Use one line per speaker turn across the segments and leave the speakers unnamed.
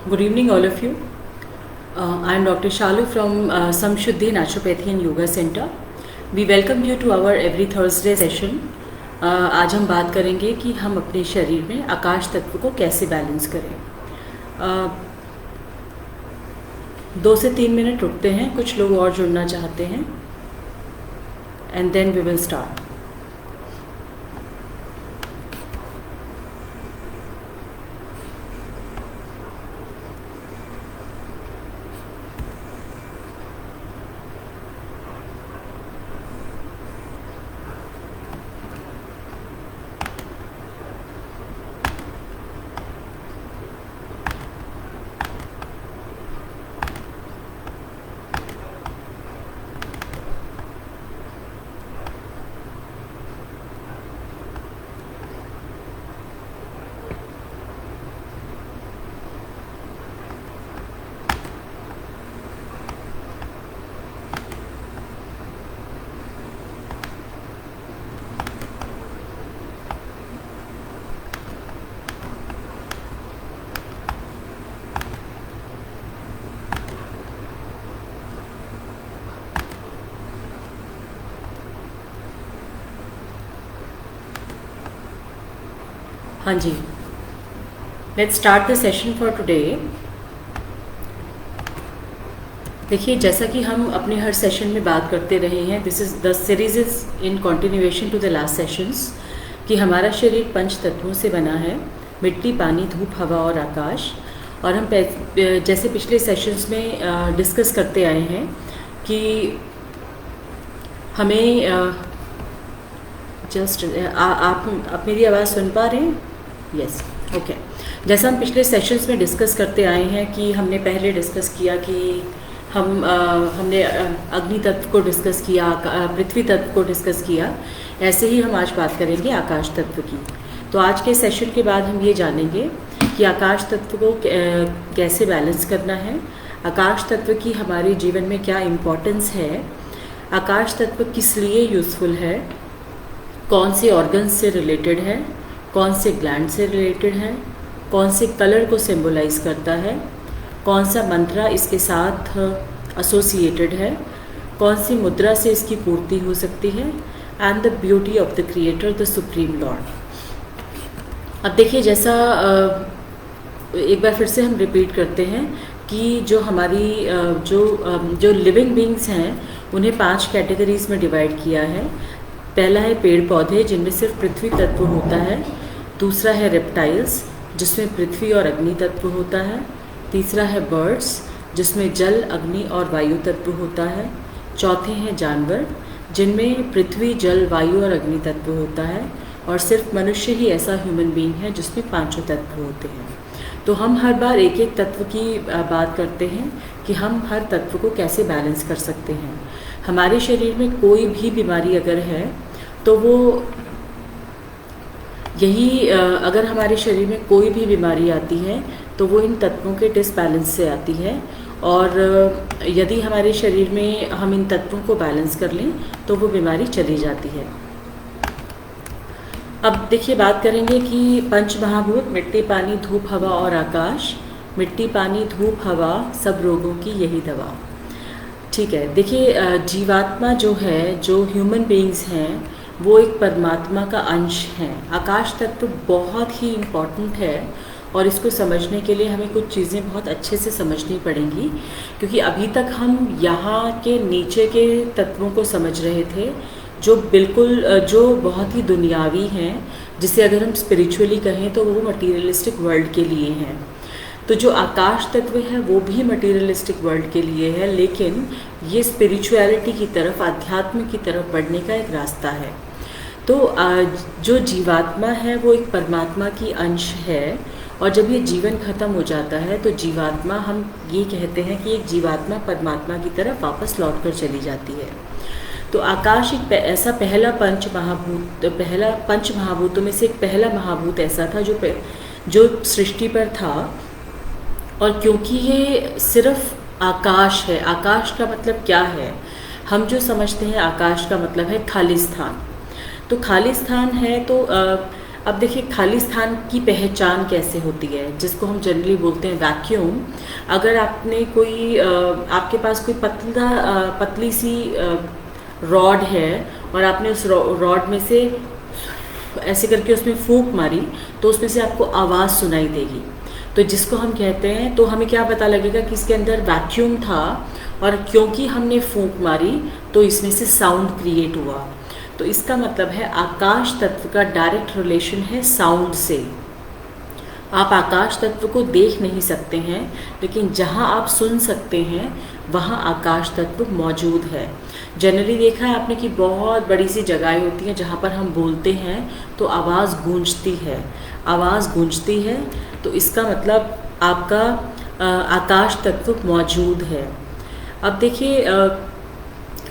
Good evening, all of you. I am Dr. Shalu from Samshuddhi Naturopathy and Yoga Center. We welcome you to our every Thursday session. आज हम बात करेंगे कि हम अपने शरीर में आकाश तत्व को कैसे बैलेंस करें. 2 से 3 मिनट रुकते हैं, कुछ लोग और जुड़ना चाहते हैं, and then we will start. हाँ जी, let's start the session for today. देखिए, जैसा कि हम अपने हर सेशन में बात करते रहे हैं, this is the series is in continuation to the last sessions, कि हमारा शरीर 5 तत्वों से बना है: मिट्टी, पानी, धूप, हवा और आकाश. और हम जैसे पिछले सेशंस में डिस्कस करते आए हैं कि हमें आप मेरी आवाज़ सुन पा रहे हैं? Yes, okay. जैसा हम पिछले सेशंस में डिस्कस करते आए हैं कि हमने पहले डिस्कस किया कि हमने अग्नि तत्व को डिस्कस किया, पृथ्वी तत्व को डिस्कस किया, ऐसे ही हम आज बात करेंगे आकाश तत्व की. तो आज के सेशन के बाद हम ये जानेंगे कि आकाश तत्व को कैसे बैलेंस करना है, आकाश तत्व की हमारे जीवन में क्या इम्पोर्टेंस है, आकाश तत्व किस लिए यूज़फुल है, कौन से ऑर्गन्स से रिलेटेड है, कौन से ग्लैंड से रिलेटेड है, कौन से कलर को सिंबलाइज करता है, कौन सा मंत्रा इसके साथ एसोसिएटेड है, कौन सी मुद्रा से इसकी पूर्ति हो सकती है, and the beauty of the creator, the supreme Lord. अब देखिए, जैसा एक बार फिर से हम रिपीट करते हैं कि जो हमारी जो लिविंग बींग्स हैं उन्हें 5 कैटेगरीज में डिवाइड किया है. पहला है पेड़ पौधे, जिनमें सिर्फ पृथ्वी तत्व होता है. दूसरा है रेप्टाइल्स, जिसमें पृथ्वी और अग्नि तत्व होता है. तीसरा है बर्ड्स, जिसमें जल, अग्नि और वायु तत्व होता है. चौथे हैं जानवर, जिनमें पृथ्वी, जल, वायु और अग्नि तत्व होता है. और सिर्फ मनुष्य ही ऐसा ह्यूमन बीइंग है जिसमें 5 तत्व होते हैं. तो हम हर बार एक एक तत्व की बात करते हैं कि हम हर तत्व को कैसे बैलेंस कर सकते हैं. हमारे शरीर में कोई भी बीमारी अगर है तो वो अगर हमारे शरीर में कोई भी बीमारी आती है तो वो इन तत्वों के डिसबैलेंस से आती है. और यदि हमारे शरीर में हम इन तत्वों को बैलेंस कर लें तो वो बीमारी चली जाती है. अब देखिए, बात करेंगे कि पंच महाभूत, मिट्टी, पानी, धूप, हवा और आकाश. मिट्टी, पानी, धूप, हवा, सब रोगों की यही दवा. ठीक है. देखिए, जीवात्मा जो है, जो ह्यूमन बीइंग्स हैं, वो एक परमात्मा का अंश हैं. आकाश तत्व बहुत ही इम्पॉर्टेंट है और इसको समझने के लिए हमें कुछ चीज़ें बहुत अच्छे से समझनी पड़ेंगी, क्योंकि अभी तक हम यहाँ के नीचे के तत्वों को समझ रहे थे जो बहुत ही दुनियावी हैं, जिसे अगर हम स्पिरिचुअली कहें तो वो मटीरियलिस्टिक वर्ल्ड के लिए हैं. तो जो आकाश तत्व है वो भी मटीरियलिस्टिक वर्ल्ड के लिए है, लेकिन ये स्पिरिचुअलिटी की तरफ, अध्यात्म की तरफ बढ़ने का एक रास्ता है. तो जो जीवात्मा है वो एक परमात्मा की अंश है, और जब ये जीवन खत्म हो जाता है तो जीवात्मा, हम ये कहते हैं कि एक जीवात्मा परमात्मा की तरफ वापस लौट कर चली जाती है. तो आकाश एक ऐसा पहला पंच महाभूतों में से एक पहला महाभूत ऐसा था जो सृष्टि पर था. और क्योंकि ये सिर्फ आकाश है, आकाश का मतलब क्या है, हम जो समझते हैं आकाश का मतलब है खाली स्थान. तो खाली स्थान है तो अब देखिए खाली स्थान की पहचान कैसे होती है, जिसको हम जनरली बोलते हैं वैक्यूम। अगर आपने कोई आपके पास कोई पतली सी रॉड है और आपने उस रॉड में से ऐसे करके उसमें फूंक मारी तो उसमें से आपको आवाज़ सुनाई देगी। तो जिसको हम कहते हैं, तो हमें क्या पता लगेगा कि इसके अंदर वैक्यूम था और क्योंकि हमने फूंक मारी तो इसमें से साउंड क्रिएट हुआ। तो इसका मतलब है आकाश तत्व का डायरेक्ट रिलेशन है साउंड से। आप आकाश तत्व को देख नहीं सकते हैं, लेकिन जहाँ आप सुन सकते हैं वहाँ आकाश तत्व मौजूद है। जनरली देखा है आपने कि बहुत बड़ी सी जगहें होती हैं जहाँ पर हम बोलते हैं तो आवाज़ गूंजती है, आवाज़ गूंजती है। तो इसका मतलब आपका आकाश तत्व मौजूद है। अब देखिए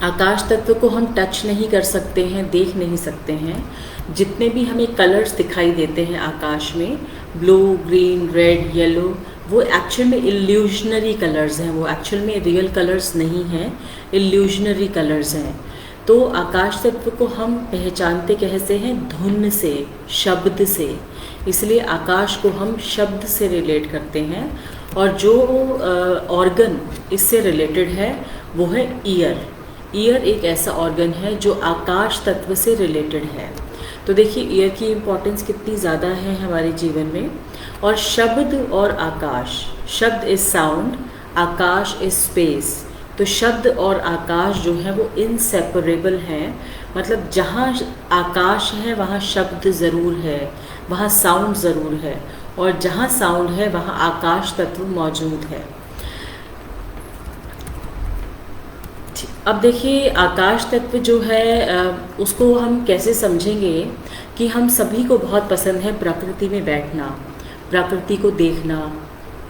आकाश तत्व को हम टच नहीं कर सकते हैं, देख नहीं सकते हैं। जितने भी हमें कलर्स दिखाई देते हैं आकाश में, ब्लू, ग्रीन, रेड, येलो, वो एक्चुअल में इल्यूजनरी कलर्स हैं, वो एक्चुअल में रियल कलर्स नहीं हैं, इल्यूजनरी कलर्स हैं। तो आकाश तत्व को हम पहचानते कैसे हैं? धुन से, शब्द से। इसलिए आकाश को हम शब्द से रिलेट करते हैं। और जो ऑर्गन इससे रिलेटेड है वो है ईयर। ईयर एक ऐसा ऑर्गन है जो आकाश तत्व से रिलेटेड है। तो देखिए ईयर की इम्पोर्टेंस कितनी ज़्यादा है हमारे जीवन में। और शब्द और आकाश, शब्द is sound, Akash is space. तो शब्द और आकाश जो है वो इनसेपरेबल हैं। मतलब जहाँ आकाश है वहाँ शब्द ज़रूर है, वहाँ साउंड ज़रूर है, और जहाँ साउंड है वहाँ आकाश तत्व मौजूद है। अब देखिए आकाश तत्व जो है उसको हम कैसे समझेंगे कि हम सभी को बहुत पसंद है प्रकृति में बैठना, प्रकृति को देखना।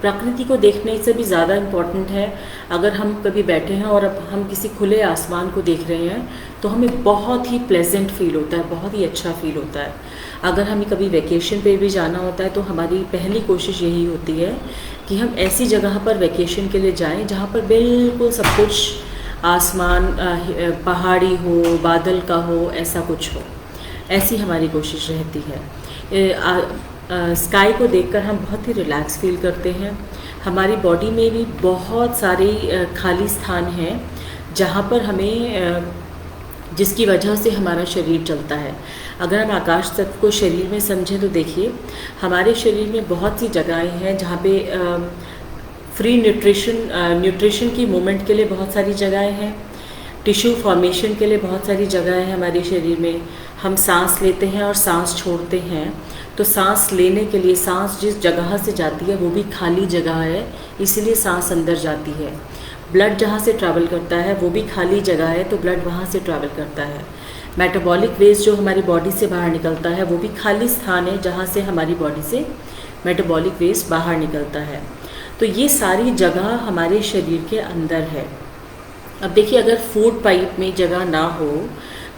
प्रकृति को देखने से भी ज़्यादा इम्पॉर्टेंट है, अगर हम कभी बैठे हैं और अब हम किसी खुले आसमान को देख रहे हैं तो हमें बहुत ही प्लेजेंट फील होता है, बहुत ही अच्छा फील होता है। अगर हमें कभी वैकेशन पे भी जाना होता है तो हमारी पहली कोशिश यही होती है कि हम ऐसी जगह पर वैकेशन के लिए जाएं जहाँ पर बिल्कुल सब कुछ आसमान पहाड़ी हो, बादल का हो, ऐसा कुछ हो। ऐसी हमारी कोशिश रहती है। स्काई को देखकर हम बहुत ही रिलैक्स फील करते हैं। हमारी बॉडी में भी बहुत सारे खाली स्थान हैं जहाँ पर हमें जिसकी वजह से हमारा शरीर चलता है। अगर हम आकाश तत्व को शरीर में समझें तो देखिए हमारे शरीर में बहुत सी जगहें हैं जहाँ पे फ्री न्यूट्रिशन की मूवमेंट के लिए बहुत सारी जगहें हैं, टिश्यू फॉर्मेशन के लिए बहुत सारी जगहें हैं हमारे शरीर में। हम सांस लेते हैं और सांस छोड़ते हैं, तो सांस लेने के लिए सांस जिस जगह से जाती है वो भी खाली जगह है, इसलिए सांस अंदर जाती है। ब्लड जहाँ से ट्रैवल करता है वो भी खाली जगह है, तो ब्लड वहाँ से ट्रैवल करता है। मेटाबॉलिक वेस्ट जो हमारी बॉडी से बाहर निकलता है वो भी खाली स्थान है जहाँ से हमारी बॉडी से मेटाबॉलिक वेस्ट बाहर निकलता है। तो ये सारी जगह हमारे शरीर के अंदर है। अब देखिए अगर फूड पाइप में जगह ना हो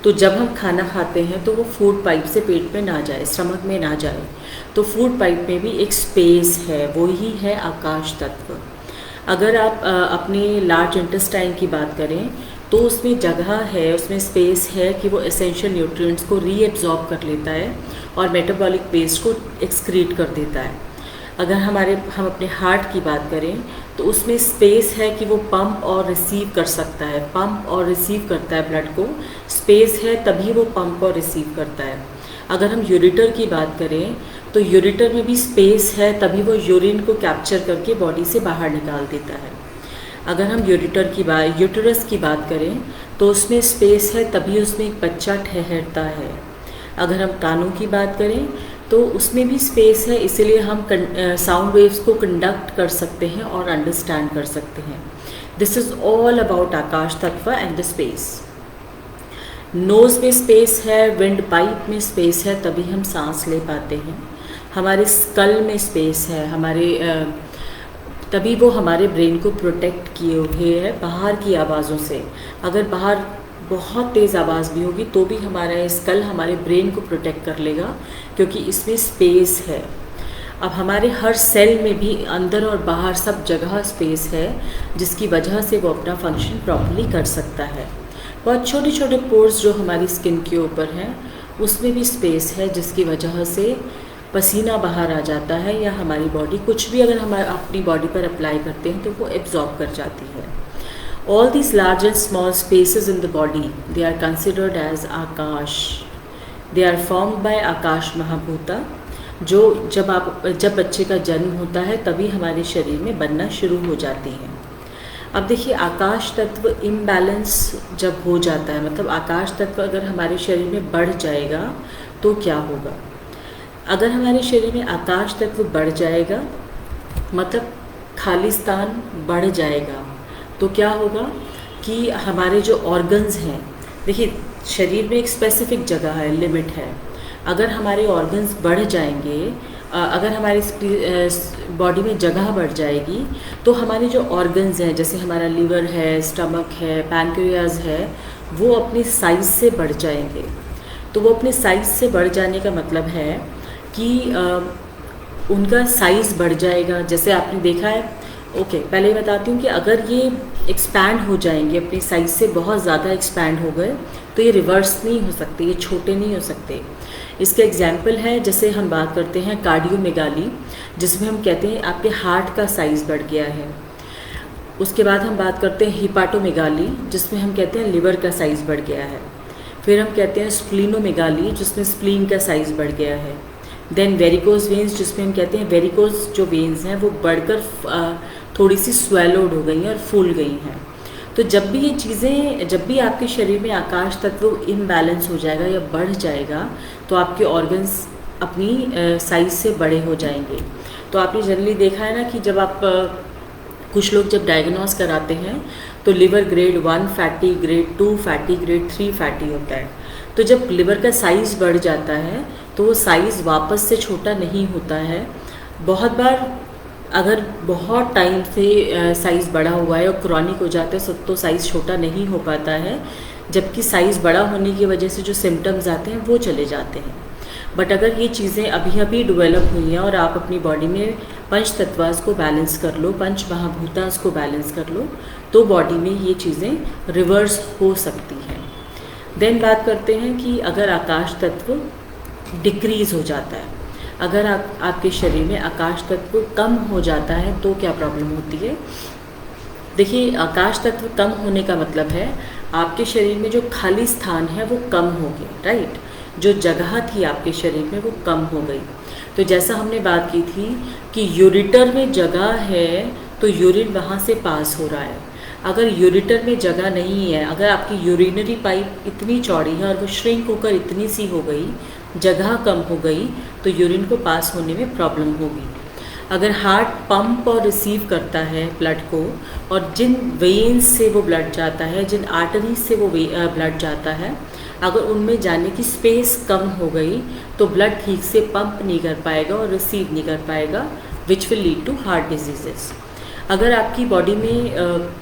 तो जब हम खाना खाते हैं तो वो फूड पाइप से पेट में ना जाए, स्टमक में ना जाए। तो फूड पाइप में भी एक स्पेस है, वो ही है आकाश तत्व। अगर आप अपने लार्ज इंटेस्टाइन की बात करें तो उसमें जगह है, उसमें स्पेस है कि वो एसेंशियल न्यूट्रिएंट्स को रीएब्जॉर्ब कर लेता है और मेटाबॉलिक वेस्ट को एक्सक्रीट कर देता है। अगर हम अपने हार्ट की बात करें तो उसमें स्पेस है कि वो पंप और रिसीव कर सकता है, पंप और रिसीव करता है ब्लड को। स्पेस है तभी वो पंप और रिसीव करता है। अगर हम यूरेटर की बात करें तो यूरेटर में भी स्पेस है तभी वो यूरिन को कैप्चर करके बॉडी से बाहर निकाल देता है। अगर हम यूटेरस की बात करें तो उसमें स्पेस है तभी उसमें एक बच्चा ठहरता है। अगर हम कानों की बात करें तो उसमें भी स्पेस है, इसलिए हम साउंड वेव्स को कंडक्ट कर सकते हैं और अंडरस्टैंड कर सकते हैं। दिस इज़ ऑल अबाउट आकाश तत्व एंड द स्पेस। नोज़ में स्पेस है, विंड पाइप में स्पेस है, तभी हम सांस ले पाते हैं। हमारे स्कल में स्पेस है, तभी वो हमारे ब्रेन को प्रोटेक्ट किए हुए है बाहर की आवाज़ों से। अगर बाहर बहुत तेज़ आवाज़ भी होगी तो भी हमारा स्कल हमारे ब्रेन को प्रोटेक्ट कर लेगा, क्योंकि इसमें स्पेस है। अब हमारे हर सेल में भी अंदर और बाहर सब जगह स्पेस है, जिसकी वजह से वो अपना फंक्शन प्रॉपर्ली कर सकता है। बहुत छोटे छोटे पोर्स जो हमारी स्किन के ऊपर हैं उसमें भी स्पेस है जिसकी वजह से पसीना बाहर आ जाता है, या हमारी बॉडी कुछ भी अगर हम अपनी बॉडी पर अप्लाई करते हैं तो वो एब्जॉर्ब कर जाती है। All these large and small spaces in the body they are considered as Akash. They are formed by Akash Mahabhuta, जो जब बच्चे का जन्म होता है तभी हमारे शरीर में बनना शुरू हो जाती हैं। अब देखिए, आकाश तत्व इम्बैलेंस जब हो जाता है, मतलब आकाश तत्व अगर हमारे शरीर में बढ़ जाएगा तो क्या होगा? अगर हमारे शरीर में आकाश तत्व बढ़ जाएगा मतलब खालिस्तान बढ़ जाएगा, तो क्या होगा कि हमारे जो ऑर्गन्स हैं, देखिए शरीर में एक स्पेसिफिक जगह है, लिमिट है। अगर हमारे ऑर्गन्स बढ़ जाएंगे, अगर हमारी बॉडी में जगह बढ़ जाएगी, तो हमारे जो ऑर्गन्स हैं, जैसे हमारा लीवर है, स्टमक है, पैनक्रियाज है, वो अपनी साइज़ से बढ़ जाएंगे। तो वो अपने साइज़ से बढ़ जाने का मतलब है कि उनका साइज़ बढ़ जाएगा। जैसे आपने देखा है, पहले बताती हूँ कि अगर ये एक्सपैंड हो जाएंगे, अपनी साइज़ से बहुत ज़्यादा एक्सपैंड हो गए, तो ये रिवर्स नहीं हो सकते, ये छोटे नहीं हो सकते। इसका एग्जाम्पल है, जैसे हम बात करते हैं कार्डियोमेगाली, जिसमें हम कहते हैं आपके हार्ट का साइज़ बढ़ गया है। उसके बाद हम बात करते हैं हिपाटोमेगाली, जिसमें हम कहते हैं लिवर का साइज़ बढ़ गया है। फिर हम कहते हैं स्प्लीनोमेगाली, जिसमें स्प्लीन का साइज़ बढ़ गया है। देन वेरिकोज वेन्स, जिसमें हम कहते हैं वेरिकोज जो वेन्स हैं वो बढ़कर थोड़ी सी स्वेलोड हो गई हैं और फूल गई हैं। तो जब भी ये चीज़ें, जब भी आपके शरीर में आकाश तत्व इम्बैलेंस हो जाएगा या बढ़ जाएगा, तो आपके ऑर्गन्स अपनी साइज़ से बड़े हो जाएंगे। तो आपने जनरली देखा है ना कि जब आप कुछ लोग जब डायग्नोस कराते हैं तो liver grade 1 fatty, grade 2 fatty, grade 3 fatty होता है। तो जब लिवर का साइज़ बढ़ जाता है तो वो साइज़ वापस से छोटा नहीं होता है। बहुत बार अगर बहुत टाइम से साइज़ बड़ा हुआ है और क्रॉनिक हो जाता है तो साइज़ छोटा नहीं हो पाता है, जबकि साइज़ बड़ा होने की वजह से जो सिम्टम्स आते हैं वो चले जाते हैं। बट अगर ये चीज़ें अभी अभी डेवलप हुई हैं और आप अपनी बॉडी में पंच तत्वास को बैलेंस कर लो, पंच महाभूतास को बैलेंस कर लो, तो बॉडी में ये चीज़ें रिवर्स हो सकती हैं। देन बात करते हैं कि अगर आकाश तत्व डिक्रीज़ हो जाता है, अगर आपके शरीर में आकाश तत्व कम हो जाता है तो क्या प्रॉब्लम होती है? देखिए, आकाश तत्व कम होने का मतलब है आपके शरीर में जो खाली स्थान है वो कम हो गया, राइट? जो जगह थी आपके शरीर में वो कम हो गई। तो जैसा हमने बात की थी कि यूरेटर में जगह है तो यूरिन वहाँ से पास हो रहा है। अगर यूरेटर में जगह नहीं है, अगर आपकी यूरिनरी पाइप इतनी चौड़ी है और वो श्रिंक होकर इतनी सी हो गई, जगह कम हो गई, तो यूरिन को पास होने में प्रॉब्लम होगी। अगर हार्ट पंप और रिसीव करता है ब्लड को, और जिन वेन्स से वो ब्लड जाता है, जिन आर्टरीज से वो ब्लड जाता है, अगर उनमें जाने की स्पेस कम हो गई तो ब्लड ठीक से पंप नहीं कर पाएगा और रिसीव नहीं कर पाएगा, which will lead to heart diseases. अगर आपकी बॉडी में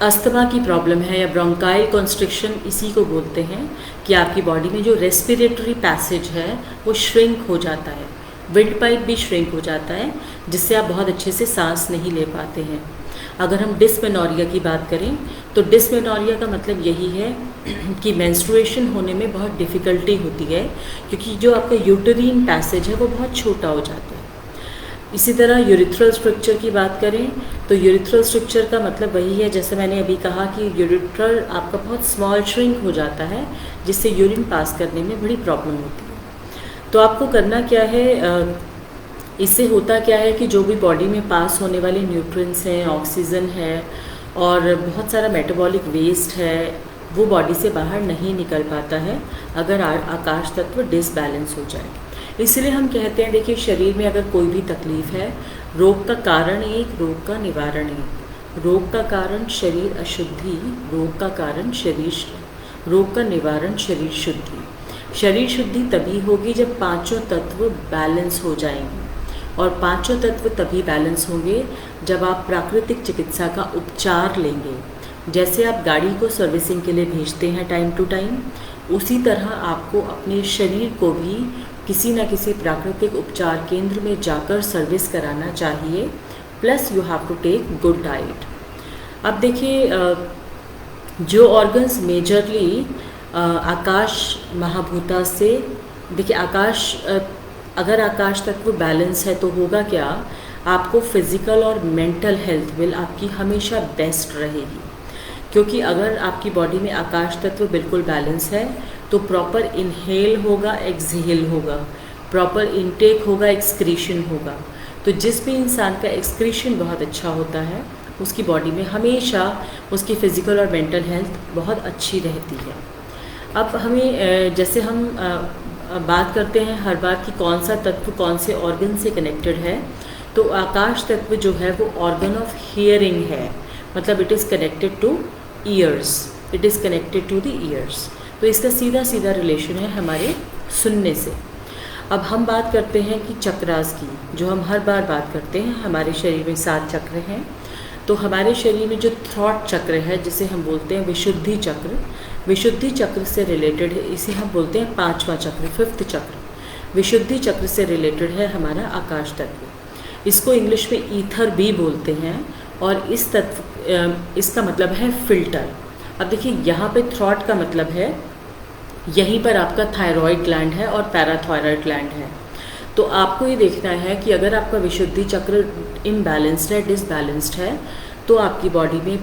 अस्थमा की प्रॉब्लम है या ब्रोंकाइल कॉन्स्ट्रिक्शन, इसी को बोलते हैं कि आपकी बॉडी में जो रेस्पिरेटरी पैसेज है वो श्रिंक हो जाता है, विंड पाइप भी श्रिंक हो जाता है, जिससे आप बहुत अच्छे से सांस नहीं ले पाते हैं। अगर हम डिस्मेनोरिया की बात करें तो डिस्मेनोरिया का मतलब यही है कि मेंस्ट्रुएशन होने में बहुत डिफ़िकल्टी होती है, क्योंकि जो आपका यूटेरिन पैसेज है वो बहुत छोटा हो जाता है। इसी तरह यूरिथ्रल स्ट्रक्चर की बात करें तो यूरिथ्रल स्ट्रक्चर का मतलब वही है, जैसे मैंने अभी कहा कि यूरिथ्रल आपका बहुत स्मॉल श्रिंक हो जाता है, जिससे यूरिन पास करने में बड़ी प्रॉब्लम होती है। तो आपको करना क्या है, इससे होता क्या है कि जो भी बॉडी में पास होने वाले न्यूट्रिएंट्स हैं, ऑक्सीजन है और बहुत सारा मेटाबॉलिक वेस्ट है, वो बॉडी से बाहर नहीं निकल पाता है अगर आकाश तत्व डिसबैलेंस हो जाए। इसलिए हम कहते हैं, देखिए शरीर में अगर कोई भी तकलीफ़ है, रोग का कारण एक, रोग का निवारण एक। रोग का कारण शरीर अशुद्धि, रोग का कारण रोग का निवारण शरीर शुद्धि। शरीर शुद्धि तभी होगी जब पांचों तत्व बैलेंस हो जाएंगे, और पांचों तत्व तभी बैलेंस होंगे जब आप प्राकृतिक चिकित्सा का उपचार लेंगे। जैसे आप गाड़ी को सर्विसिंग के लिए भेजते हैं टाइम टू टाइम, उसी तरह आपको अपने शरीर को भी किसी न किसी प्राकृतिक उपचार केंद्र में जाकर सर्विस कराना चाहिए। Plus you have to take good diet. अब देखिए, जो ऑर्गन्स मेजरली आकाश महाभूता से, देखिए आकाश अगर आकाश तत्व बैलेंस है तो होगा क्या, आपको फिज़िकल और मेंटल हेल्थ विल आपकी हमेशा बेस्ट रहेगी। क्योंकि अगर आपकी बॉडी में आकाश तत्व बिल्कुल बैलेंस है तो प्रॉपर इनहेल होगा, एक्सहेल होगा, प्रॉपर इनटेक होगा, एक्सक्रीशन होगा। तो जिस भी इंसान का एक्सक्रीशन बहुत अच्छा होता है उसकी बॉडी में हमेशा उसकी फ़िज़िकल और मेंटल हेल्थ बहुत अच्छी रहती है। अब हमें जैसे हम बात करते हैं हर बार कि कौन सा तत्व कौन से ऑर्गन से कनेक्टेड है, तो आकाश तत्व जो है वो ऑर्गन ऑफ हियरिंग है, मतलब it is connected to ears, it is connected to the ears. तो इसका सीधा सीधा रिलेशन है हमारे सुनने से। अब हम बात करते हैं कि चक्रास की, जो हम हर बार बात करते हैं। हमारे शरीर में 7 चक्र हैं, तो हमारे शरीर में जो थॉट चक्र है जिसे हम बोलते हैं विशुद्धि चक्र, विशुद्धि चक्र से रिलेटेड है, इसे हम बोलते हैं 5वां चक्र, 5th चक्र। विशुद्धि चक्र से रिलेटेड है हमारा आकाश तत्व। इसको इंग्लिश में ईथर भी बोलते हैं और इस तत्व इसका मतलब है फिल्टर। अब देखिए यहाँ पे थॉट का मतलब है, यहीं पर आपका थायराइड ग्लैंड है और पैराथायराइड ग्लैंड है। तो आपको ये देखना है कि अगर आपका विशुद्धि चक्र इम्बैलेंस्ड है, डिसबैलेंस्ड है, तो आपकी बॉडी में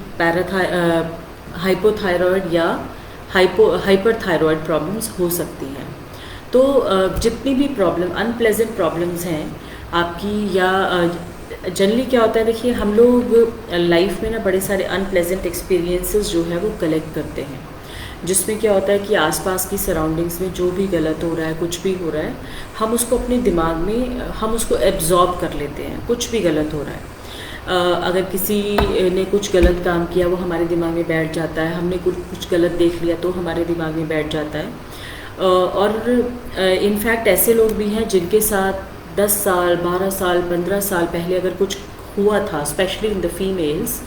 हाइपोथायराइड या हाइपरथायराइड प्रॉब्लम्स हो सकती हैं। तो जितनी भी प्रॉब्लम अनप्लेजेंट प्रॉब्लम्स हैं आपकी, या जनरली क्या होता है, देखिए हम लोग लाइफ में ना बड़े सारे अनप्लेजेंट एक्सपीरियंसेस जो है वो कलेक्ट करते हैं, जिसमें क्या होता है कि आसपास की सराउंडिंग्स में जो भी गलत हो रहा है, कुछ भी हो रहा है, हम उसको अपने दिमाग में हम उसको एब्जॉर्ब कर लेते हैं। कुछ भी गलत हो रहा है, अगर किसी ने कुछ गलत काम किया वो हमारे दिमाग में बैठ जाता है, हमने कुछ गलत देख लिया तो हमारे दिमाग में बैठ जाता है। और इनफैक्ट ऐसे लोग भी हैं जिनके साथ 10 साल, 12 साल, 15 साल पहले अगर कुछ हुआ था, स्पेशली इन द फीमेल्स,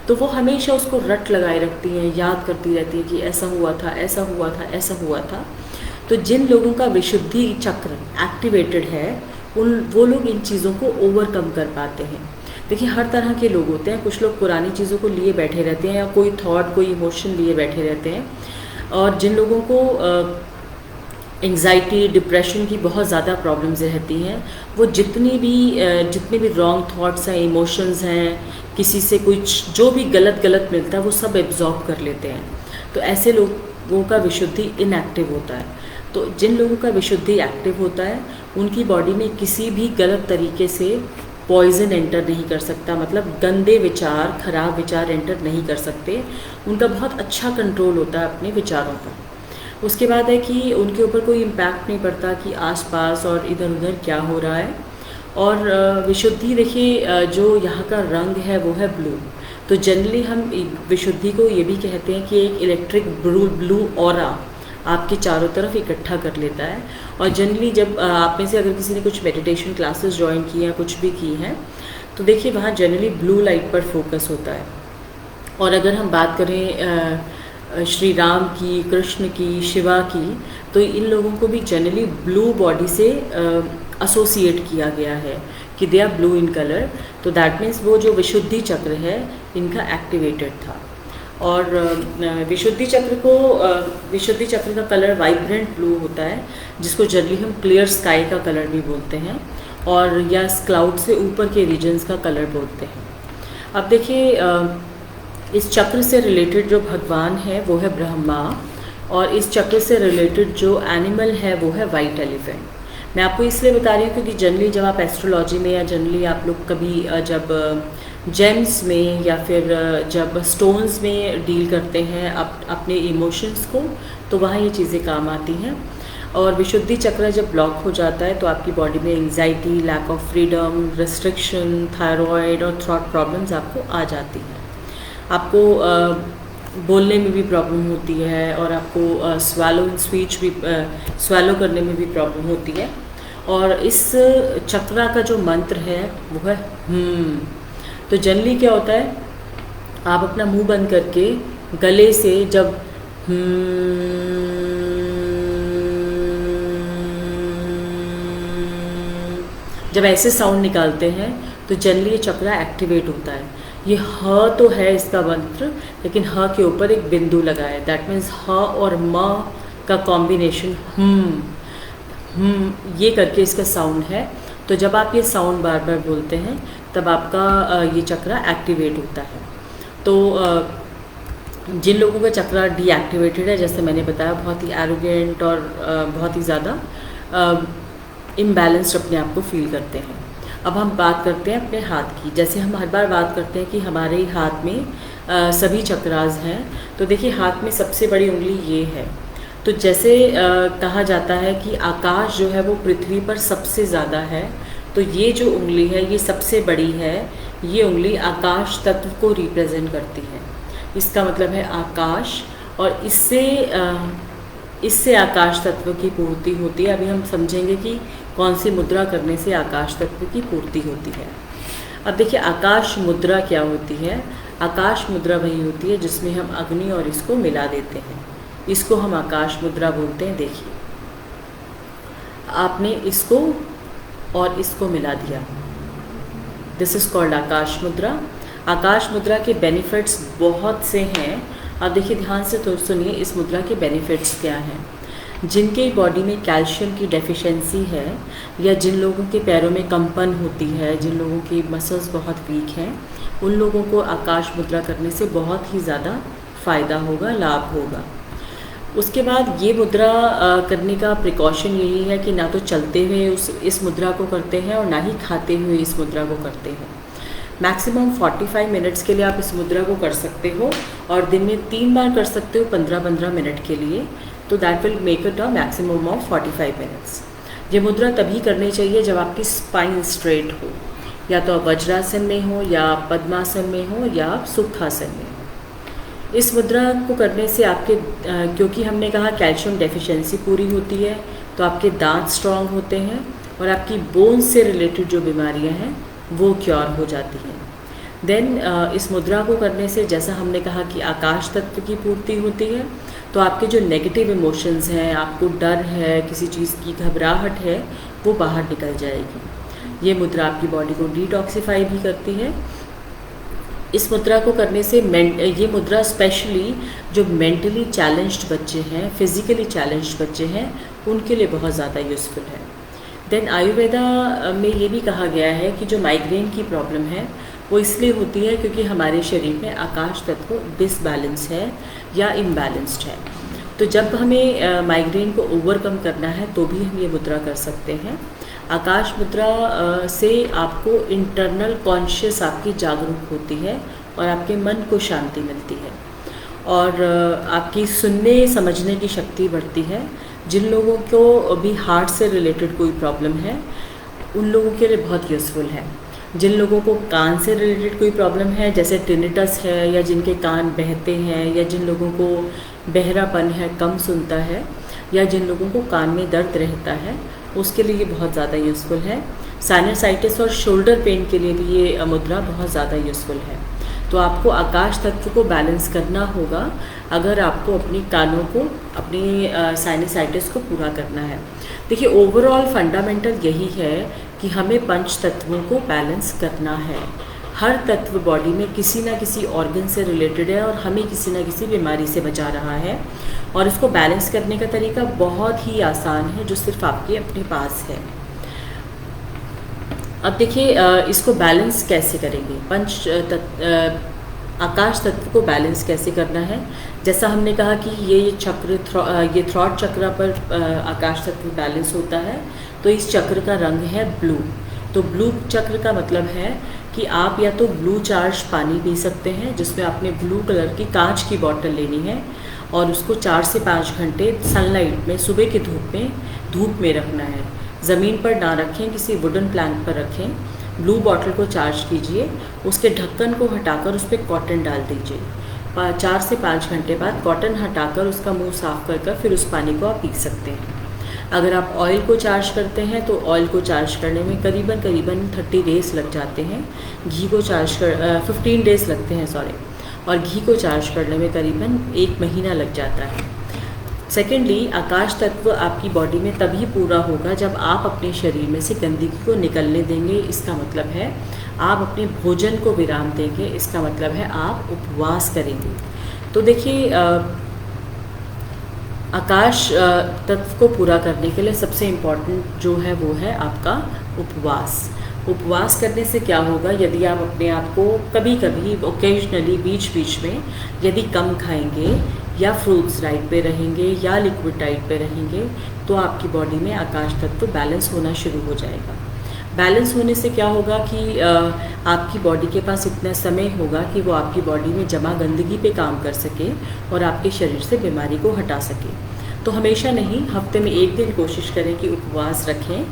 तो वो हमेशा उसको रट लगाए रखती हैं, याद करती रहती हैं कि ऐसा हुआ था, ऐसा हुआ था, ऐसा हुआ था। तो जिन लोगों का विशुद्धि चक्र एक्टिवेटेड है वो लोग इन चीज़ों को ओवरकम कर पाते हैं। देखिए हर तरह के लोग होते हैं, कुछ लोग पुरानी चीज़ों को लिए बैठे रहते हैं या कोई थॉट, कोई इमोशन लिए बैठे रहते हैं, और जिन लोगों को एंग्जाइटी, डिप्रेशन की बहुत ज़्यादा प्रॉब्लम्स रहती हैं, वो जितने भी रॉन्ग थॉट्स हैं, इमोशंस हैं, किसी से कुछ जो भी गलत मिलता है वो सब एब्जॉर्ब कर लेते हैं। तो ऐसे लोगों का विशुद्धि इनएक्टिव होता है। तो जिन लोगों का विशुद्धि एक्टिव होता है उनकी बॉडी में किसी भी गलत तरीके से पॉइजन एंटर नहीं कर सकता, मतलब गंदे विचार, खराब विचार एंटर नहीं कर सकते। उनका बहुत अच्छा कंट्रोल होता है अपने विचारों पर। उसके बाद है कि उनके ऊपर कोई इम्पैक्ट नहीं पड़ता कि आसपास और इधर उधर क्या हो रहा है। और विशुद्धि देखिए जो यहाँ का रंग है वो है ब्लू। तो जनरली हम विशुद्धि को ये भी कहते हैं कि एक इलेक्ट्रिक ब्लू ऑरा आपके चारों तरफ इकट्ठा कर लेता है। और जनरली जब आप में से अगर किसी ने कुछ मेडिटेशन क्लासेस ज्वाइन की हैं, कुछ भी की हैं, तो देखिए वहाँ जनरली ब्लू लाइट पर फोकस होता है। और अगर हम बात करें श्री राम की, कृष्ण की, शिवा की, तो इन लोगों को भी जनरली ब्लू बॉडी से एसोसिएट किया गया है कि they are blue in colour. तो दैट मीन्स वो जो विशुद्धि चक्र है इनका एक्टिवेटेड था। और विशुद्धि चक्र का कलर वाइब्रेंट ब्लू होता है, जिसको जनरली हम क्लियर स्काई का कलर भी बोलते हैं, और या क्लाउड से ऊपर के रीजन्स का कलर बोलते हैं। अब देखिए इस चक्र से रिलेटेड जो भगवान है वो है ब्रह्मा, और इस चक्र से रिलेटेड जो एनिमल है वो है वाइट एलिफेंट। मैं आपको इसलिए बता रही हूँ क्योंकि जनरली जब आप एस्ट्रोलॉजी में या जनरली आप लोग कभी जब जेम्स में या फिर जब स्टोन्स में डील करते हैं अपने इमोशंस को, तो वहाँ ये चीज़ें काम आती हैं। और विशुद्धि चक्र जब ब्लॉक हो जाता है तो आपकी बॉडी में anxiety, lack of freedom, restriction, thyroid और थ्रॉट प्रॉब्लम्स आपको आ जाती हैं। आपको बोलने में भी प्रॉब्लम होती है, और आपको स्वेलो करने में भी प्रॉब्लम होती है। और इस चक्रा का जो मंत्र है वो है तो जनरली क्या होता है, आप अपना मुंह बंद करके गले से जब ऐसे साउंड निकालते हैं तो जनरली ये चक्रा एक्टिवेट होता है। ये ह तो है इसका मंत्र, लेकिन ह के ऊपर एक बिंदु लगा है। दैट मीन्स ह और म का कॉम्बिनेशन ये करके इसका साउंड है। तो जब आप ये साउंड बार बार बोलते हैं तब आपका ये चक्रा एक्टिवेट होता है। तो जिन लोगों का चक्रा डीएक्टिवेटेड है, जैसे मैंने बताया, बहुत ही एरोगेंट और बहुत ही ज़्यादा इम्बैलेंस्ड अपने आप को फील करते हैं। अब हम बात करते हैं अपने हाथ की। जैसे हम हर बार बात करते हैं कि हमारे हाथ में सभी चक्रास हैं, तो देखिए हाथ में सबसे बड़ी उंगली ये है। तो जैसे कहा जाता है कि आकाश जो है वो पृथ्वी पर सबसे ज़्यादा है, तो ये जो उंगली है ये सबसे बड़ी है। ये उंगली आकाश तत्व को रिप्रेजेंट करती है। इसका मतलब है आकाश, और इससे आकाश तत्व की पूर्ति होती है। अभी हम समझेंगे कि कौन सी मुद्रा करने से आकाश तत्व की पूर्ति होती है। अब देखिए आकाश मुद्रा क्या होती है। आकाश मुद्रा वही होती है जिसमें हम अग्नि और इसको मिला देते हैं। इसको हम आकाश मुद्रा बोलते हैं। देखिए आपने इसको और इसको मिला दिया, दिस इज़ कॉल्ड आकाश मुद्रा। आकाश मुद्रा के बेनिफिट्स बहुत से हैं। अब देखिए ध्यान से तो सुनिए इस मुद्रा के बेनिफिट्स क्या हैं। जिनके बॉडी में कैल्शियम की डेफिशिएंसी है, या जिन लोगों के पैरों में कंपन होती है, जिन लोगों की मसल्स बहुत वीक हैं, उन लोगों को आकाश मुद्रा करने से बहुत ही ज़्यादा फ़ायदा होगा, लाभ होगा। उसके बाद ये मुद्रा करने का प्रिकॉशन यही है कि ना तो चलते हुए इस मुद्रा को करते हैं और ना ही खाते हुए इस मुद्रा को करते हैं। मैक्सिमम 45 मिनट्स के लिए आप इस मुद्रा को कर सकते हो, और दिन में 3 बार कर सकते हो 15-15 मिनट के लिए। तो that will make it a maximum of 45 minutes. ये मुद्रा तभी करनी चाहिए जब आपकी स्पाइन स्ट्रेट हो, या तो आप वज्रासन में हो, या आप पद्मासन में हो, या आप सुखासन में हो। इस मुद्रा को करने से आपके क्योंकि हमने कहा कैल्शियम डेफिशिएंसी पूरी होती है, तो आपके दांत स्ट्रांग होते हैं, और आपकी बोन से रिलेटेड जो बीमारियां हैं वो क्योर हो जाती हैं। देन इस मुद्रा को करने से, जैसा हमने कहा कि आकाश तत्व की पूर्ति होती है, तो आपके जो नेगेटिव इमोशंस हैं, आपको डर है, किसी चीज़ की घबराहट है, वो बाहर निकल जाएगी। ये मुद्रा आपकी बॉडी को डिटॉक्सिफाई भी करती है। इस मुद्रा को करने से ये मुद्रा स्पेशली जो मेंटली चैलेंज्ड बच्चे हैं, फिज़िकली चैलेंज्ड बच्चे हैं, उनके लिए बहुत ज़्यादा यूज़फुल है। देन आयुर्वेदा में ये भी कहा गया है कि जो माइग्रेन की प्रॉब्लम है वो इसलिए होती है क्योंकि हमारे शरीर में आकाश तत्व डिसबैलेंस है या इम्बैलेंस्ड है। तो जब हमें माइग्रेन को ओवरकम करना है तो भी हम ये मुद्रा कर सकते हैं। आकाश मुद्रा से आपको इंटरनल कॉन्शियस आपकी जागरूक होती है, और आपके मन को शांति मिलती है, और आपकी सुनने समझने की शक्ति बढ़ती है। जिन लोगों को भी हार्ट से रिलेटेड कोई प्रॉब्लम है, उन लोगों के लिए बहुत यूज़फुल है। जिन लोगों को कान से रिलेटेड कोई प्रॉब्लम है, जैसे टिनिटस है, या जिनके कान बहते हैं, या जिन लोगों को बहरापन है, कम सुनता है, या जिन लोगों को कान में दर्द रहता है, उसके लिए ये बहुत ज़्यादा यूज़फुल है। साइनसाइटिस और शोल्डर पेन के लिए भी ये मुद्रा बहुत ज़्यादा यूज़फुल है। तो आपको आकाश तत्व को बैलेंस करना होगा अगर आपको अपनी कानों को, अपनी साइनसाइटिस को पूरा करना है। देखिए ओवरऑल फंडामेंटल यही है कि हमें पंच तत्वों को बैलेंस करना है। हर तत्व बॉडी में किसी ना किसी ऑर्गन से रिलेटेड है, और हमें किसी ना किसी बीमारी से बचा रहा है, और इसको बैलेंस करने का तरीका बहुत ही आसान है, जो सिर्फ आपके अपने पास है। अब देखिए इसको बैलेंस कैसे करेंगे, आकाश तत्व को बैलेंस कैसे करना है। जैसा हमने कहा कि ये चक्र ये थ्रॉट चक्र पर आकाश तत्व बैलेंस होता है, तो इस चक्र का रंग है ब्लू। तो ब्लू चक्र का मतलब है कि आप या तो ब्लू चार्ज पानी पी सकते हैं, जिसमें आपने ब्लू कलर की कांच की बॉटल लेनी है, और उसको 4 से 5 घंटे सनलाइट में, सुबह की धूप में रखना है। ज़मीन पर ना रखें, किसी वुडन प्लैंक पर रखें। ब्लू बॉटल को चार्ज कीजिए, उसके ढक्कन को हटाकर उस पर कॉटन डाल दीजिए। 4 से 5 घंटे बाद कॉटन हटाकर उसका मुंह साफ़ कर फिर उस पानी को आप पी सकते हैं। अगर आप ऑयल को चार्ज करते हैं तो ऑयल को चार्ज करने में करीबन 30 डेज़ लग जाते हैं। घी को 15 डेज़ लगते हैं, और घी को चार्ज करने में करीबन 1 महीना लग जाता है। सेकेंडली, आकाश तत्व आपकी बॉडी में तभी पूरा होगा जब आप अपने शरीर में से गंदगी को निकलने देंगे। इसका मतलब है आप अपने भोजन को विराम देंगे। इसका मतलब है आप उपवास करेंगे। तो देखिए, आकाश तत्व को पूरा करने के लिए सबसे इम्पॉर्टेंट जो है वो है आपका उपवास। उपवास करने से क्या होगा, यदि आप अपने आप को कभी कभी ओकेजनली बीच बीच में यदि कम खाएंगे या फ्रूट्स डाइट पे रहेंगे या लिक्विड डाइट पे रहेंगे, तो आपकी बॉडी में आकाश तत्व बैलेंस होना शुरू हो जाएगा। बैलेंस होने से क्या होगा कि आपकी बॉडी के पास इतना समय होगा कि वो आपकी बॉडी में जमा गंदगी पे काम कर सके और आपके शरीर से बीमारी को हटा सके। तो हमेशा नहीं, हफ्ते में एक दिन कोशिश करें कि उपवास रखें,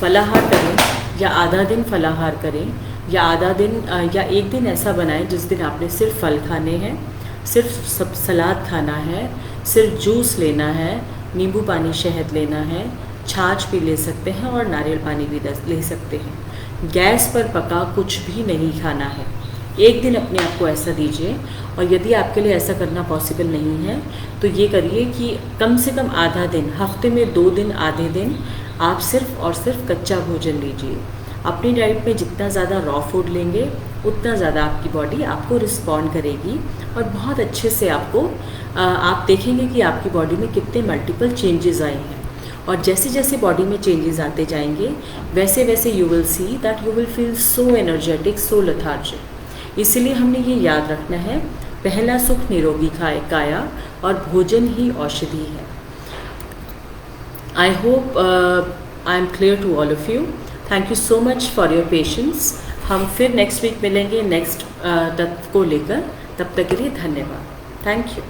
फलाहार करें या आधा दिन फलाहार करें, या आधा दिन या एक दिन ऐसा बनाएं जिस दिन आपने सिर्फ फल खाने हैं, सिर्फ सलाद खाना है, सिर्फ जूस लेना है, नींबू पानी शहद लेना है, छाछ भी ले सकते हैं और नारियल पानी भी ले सकते हैं। गैस पर पका कुछ भी नहीं खाना है। एक दिन अपने आप को ऐसा दीजिए। और यदि आपके लिए ऐसा करना पॉसिबल नहीं है तो ये करिए कि कम से कम आधा दिन, हफ्ते में 2 दिन आधे दिन आप सिर्फ और सिर्फ कच्चा भोजन लीजिए। अपनी डाइट में जितना ज़्यादा रॉ फूड लेंगे उतना ज़्यादा आपकी बॉडी आपको रिस्पॉन्ड करेगी और बहुत अच्छे से आप देखेंगे कि आपकी बॉडी में कितने मल्टीपल चेंजेस आए हैं। और जैसे जैसे बॉडी में चेंजेस आते जाएंगे वैसे वैसे you will see that you will feel so energetic, so lethargic. इसलिए हमने ये याद रखना है, पहला सुख निरोगी काया और भोजन ही औषधि है। I hope I am clear to all of you. Thank you so much for your patience. हम फिर नेक्स्ट वीक मिलेंगे नेक्स्ट तत्व को लेकर। तब तक के लिए धन्यवाद। Thank you.